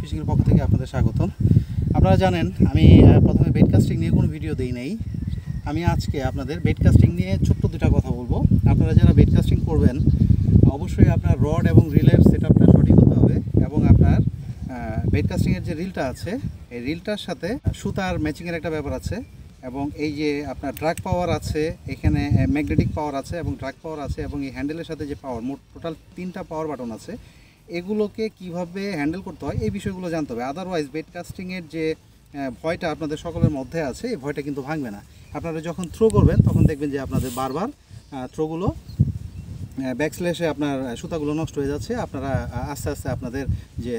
ফিশিংয়ের পক্ষ থেকে আপনাদের স্বাগতম। আপনারা জানেন আমি প্রথমে বেড কাস্টিং নিয়ে কোনো ভিডিও দিই নাই। আমি আজকে আপনাদের বেড কাস্টিং নিয়ে ছোট্ট দুটা কথা বলবো। আপনারা যারা বেড কাস্টিং করবেন অবশ্যই আপনার রড এবং রিলের সেটআপটা সঠিক হতে হবে এবং আপনার বেড কাস্টিংয়ের যে রিলটা আছে এই রিলটার সাথে সুতার ম্যাচিংয়ের একটা ব্যাপার আছে এবং এই যে আপনার ড্রাগ পাওয়ার আছে, এখানে ম্যাগনেটিক পাওয়ার আছে এবং ড্রাগ পাওয়ার আছে এবং এই হ্যান্ডেলের সাথে যে পাওয়ার, মোট টোটাল 3টা পাওয়ার বাটন আছে, এগুলোকে কিভাবে হ্যান্ডেল করতে হয় এই বিষয়গুলো জানতে হবে। আদারওয়াইজ বেড কাস্টিংয়ের যে ভয়টা আপনাদের সকলের মধ্যে আছে এই ভয়টা কিন্তু ভাঙবে না। আপনারা যখন থ্রো করবেন তখন দেখবেন যে আপনাদের বারবার থ্রোগুলো ব্যাকস্ল্যাশে আপনার সুতাগুলো নষ্ট হয়ে যাচ্ছে। আপনারা আস্তে আস্তে আপনাদের যে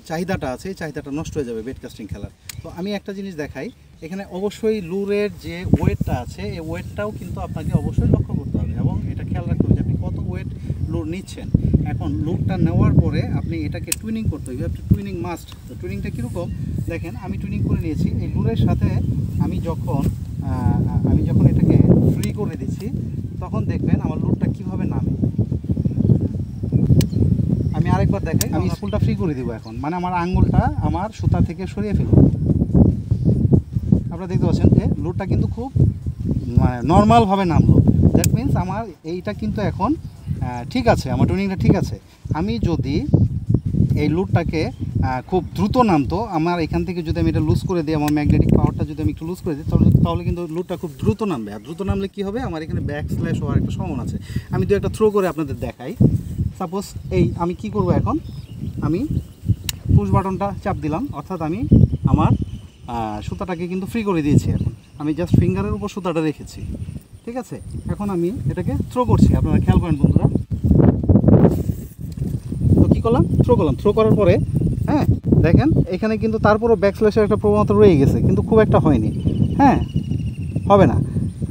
চাহিদাটা আছে এই চাহিদাটা নষ্ট হয়ে যাবে বেড কাস্টিং খেলার। তো আমি একটা জিনিস দেখাই, এখানে অবশ্যই লুরের যে ওয়েটটা আছে এই ওয়েটটাও কিন্তু আপনাকে অবশ্যই লক্ষ্য করতে হবে এবং এটা খেয়াল রাখতে হবে যে আপনি কত ওয়েট লুর নিচ্ছেন। এখন লুরটা নেওয়ার পরে আপনি এটাকে টুইনিং করতে হবে, টুইনিং মাস্ট। তো টুইনিংটা কীরকম দেখেন, আমি টুইনিং করে নিয়েছি। এই লুরের সাথে আমি যখন এটাকে ফ্রি করে দিচ্ছি তখন দেখবেন আমার লুরটা কীভাবে নামে। আমি আরেকবার দেখাই, আমি স্পুলটা ফ্রি করে দিব এখন, মানে আমার আঙ্গুলটা আমার সুতা থেকে সরিয়ে ফেলব। আপনারা দেখতে পাচ্ছেন যে লুরটা কিন্তু খুব নর্মালভাবে নামলো। দ্যাট মিনস আমার এইটা কিন্তু এখন ঠিক আছে, আমার টুইনিংটা ঠিক আছে। আমি যদি এই লুরটাকে খুব দ্রুত নামতো, আমার এখান থেকে যদি আমি এটা লুজ করে দিই, আমার ম্যাগনেটিক পাওয়ারটা যদি আমি একটু লুজ করে দিই তাহলে কিন্তু লুরটা খুব দ্রুত নামবে। আর দ্রুত নামলে কী হবে, আমার এখানে ব্যাক স্ল্যাশ হওয়ার একটা সম্ভাবনা আছে। আমি দু একটা থ্রো করে আপনাদের দেখাই। সাপোজ এই আমি কি করব, এখন আমি পুশ বাটনটা চাপ দিলাম, অর্থাৎ আমি আমার সুতাটাকে কিন্তু ফ্রি করে দিয়েছি। এখন আমি জাস্ট ফিঙ্গারের উপর সুতাটা রেখেছি, ঠিক আছে। এখন আমি এটাকে থ্রো করছি, আপনারা খেয়াল করেন বন্ধুরা। তো কী করলাম, থ্রো করার পরে হ্যাঁ দেখেন এখানে কিন্তু তারপরও ব্যাকস্ল্যাশের একটা প্রবণতা রয়ে গেছে, কিন্তু খুব একটা হয়নি। হ্যাঁ, হবে না।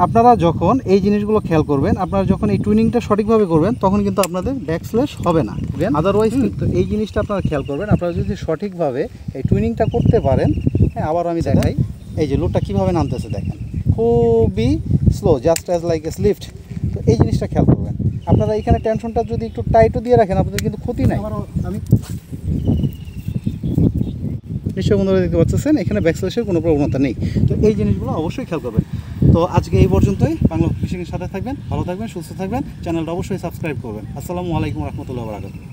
আপনারা যখন এই জিনিসগুলো খেয়াল করবেন, আপনারা যখন এই টুইনিংটা সঠিকভাবে করবেন তখন কিন্তু আপনাদের ব্যাকস্ল্যাশ হবে না। আদারওয়াইজ কিন্তু এই জিনিসটা আপনারা খেয়াল করবেন, আপনারা যদি সঠিকভাবে এই টুইনিংটা করতে পারেন। হ্যাঁ, আবার আমি দেখাই, এই যে লুটটা কীভাবে নামতেছে দেখেন, খুবই slow, just as like a lift. তো এই জিনিসটা খেয়াল করবেন। আপনারা এখানে টেনশনটা যদি একটু টাইটও দিয়ে রাখেন আপনাদের কিন্তু ক্ষতি নাই। আমি নিশ্চয় বন্ধুরা দেখতে পাচ্ছেন এখানে ব্যাকস্ল্যাশের কোনো প্রবণতা নেই। তো এই জিনিসগুলো অবশ্যই খেয়াল করবেন। তো আজকে এই পর্যন্তই। বাংলা ফিশিংয়ের সাথে থাকবেন, ভালো থাকবেন, সুস্থ থাকবেন, চ্যানেলটা অবশ্যই সাবস্ক্রাইব করবেন। আসসালামু আলাইকুম রহমতুল্লাহ বারাকাতুহু।